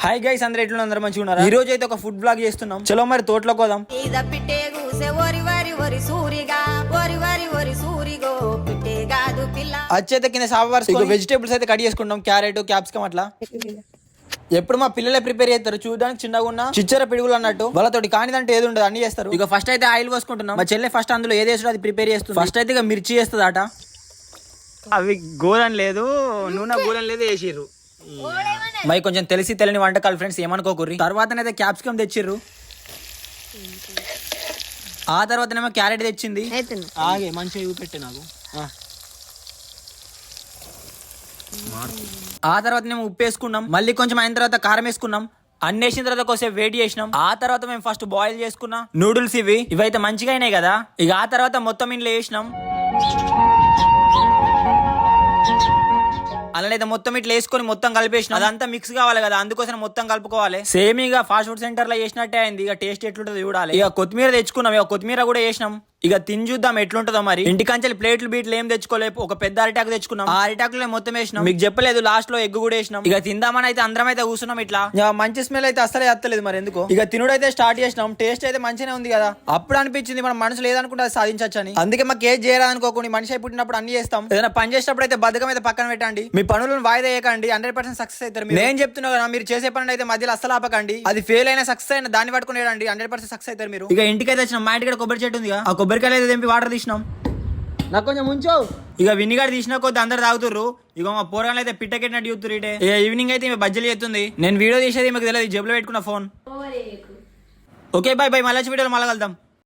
Hi guys, అందరూ ఎట్లా అందరూ మంచిగా ఉన్నారా? ఈ రోజు అయితే ఒక ఫుడ్ బ్లాగ్ చేస్తున్నాం. చలో మరి తోటలో కోదాం. అచ్చైతే కింద సాంబార్ వెజిటేబుల్స్ అయితే కట్ చేసుకుంటాం. క్యారెట్, క్యాప్సికమ్ అట్లా. ఎప్పుడు మా పిల్లలే ప్రిపేర్ చేస్తారు. చూడడానికి చిన్నగా ఉన్న చిచ్చర పిడుగులు అన్నట్టు. వాళ్ళతోటి కానిదంటే ఏది ఉండదు, అన్ని చేస్తారు. ఇక ఫస్ట్ అయితే ఆయిల్ పోసుకుంటున్నాం. మా చెల్లె ఫస్ట్ అందులో ఏది వేస్తుందో అది ప్రిపేర్ చేస్తుంది. ఫస్ట్ అయితే ఇక మిర్చి వేస్తుంది అట. అవి గోలని లేదు, నూనె గోలని లేదు వేసిర్రు. మై కొంచెం తెలియని వంటకాలు ఫ్రెండ్స్, ఏమనుకోకుర్రి. తర్వాతనైతే క్యాప్సికమ్ తెచ్చిర్రు. ఆ తర్వాతనేమో క్యారెట్ తెచ్చింది. ఆగే మంచిగా ఇవి పెట్టే నాకు. ఆ తర్వాత మేము ఉప్పు వేసుకున్నాం. మళ్ళీ కొంచెం అయిన తర్వాత కారం వేసుకున్నాం. అన్ని వేసిన తర్వాత కొంచెం వెయిట్ చేసినాం. ఆ తర్వాత మేము ఫస్ట్ బాయిల్ చేసుకున్నాం నూడిల్స్. ఇవైతే మంచిగా అయినాయి కదా. ఇక ఆ తర్వాత మొత్తం ఇంట్లో వేసినాం. అలానైతే మొత్తం ఇట్లా వేసుకొని మొత్తం కలిపేసిన. అదంతా మిక్స్ కావాలి కదా, అందుకోసం మొత్తం కలుపుకోవాలి. సేమ్ ఇక ఫాస్ట్ ఫుడ్ సెంటర్ లో చేసినట్టే అయింది. ఇక టేస్ట్ ఎట్లుంటుందో చూడాలి. ఇక కొత్తిమీర తెచ్చుకున్నాం. ఇక కొత్తిమీర కూడా వేసినాం. ఇక తిని చూద్దాం ఎట్లుంటుందో. మరి ఇంటికంచెలి ప్లేట్లు బీట్లు ఏం తెచ్చుకోలేపు, ఒక పెద్ద అరిటాకు తెచ్చుకున్నాం. ఆ అరిటాకులో మొత్తం వేసినాం. మీకు చెప్పలేదు, లాస్ట్ లో ఎగ్ కూడా వేసినాం. ఇక తిందామని అయితే అందరం అయితే కూర్చున్నాం. ఇట్లా మంచి స్మెల్ అయితే అసలే వస్తలేదు మరి ఎందుకు. ఇక తినుడు అయితే స్టార్ట్ చేసినాం. టేస్ట్ అయితే మంచిగానే ఉంది కదా. అప్పుడు అనిపించింది మన మనసు లేదనుకుంటే అది సాధించచ్చు అని. అందుకే మాకు ఏది చేయాలనుకోకుండా మనిషి అయి పుట్టినప్పుడు అన్ని చేస్తాం. ఏదైనా పని చేసేటప్పుడు అయితే బద్ధకం అయితే పక్కన పెట్టండి. మీ పనులను వాయిదా వేయకండి. 100% సక్సెస్ అవుతారు. నేను చెప్తున్నా కదా, మీరు చేసే పని అయితే మధ్యలో అస్సలు ఆపకండి. అది ఫెయిల్ అయినా సక్సెస్ అయినా దాన్ని పట్టుకుని 100% సక్సెస్ అవుతారు మీరు. ఇక ఇంటికి అయితే వచ్చిన మా ఇంటికి కొబ్బరి చెట్టు ఉంది. ఆ కొబ్బరికాయలు అయితే తెంపి వాటర్ తీసినాం. నాకు కొంచెం ముంచో. ఇక వినిగాడు తీసిన కొద్ది అందరు తాగుతుర్రు. ఇక మా పోరగాళ్ళు అయితే పిట్టకెట్టినట్టు చూస్తురు. ఇటే ఇక ఈవినింగ్ అయితే బజ్జలు చేస్తుంది. నేను వీడియో తీసేది మీకు తెలియదు, జేబులో పెట్టుకున్న ఫోన్. ఓకే బాయ్ బాయ్, మళ్ళీ వీడియోలో మళ్ళీ కలుద్దాం.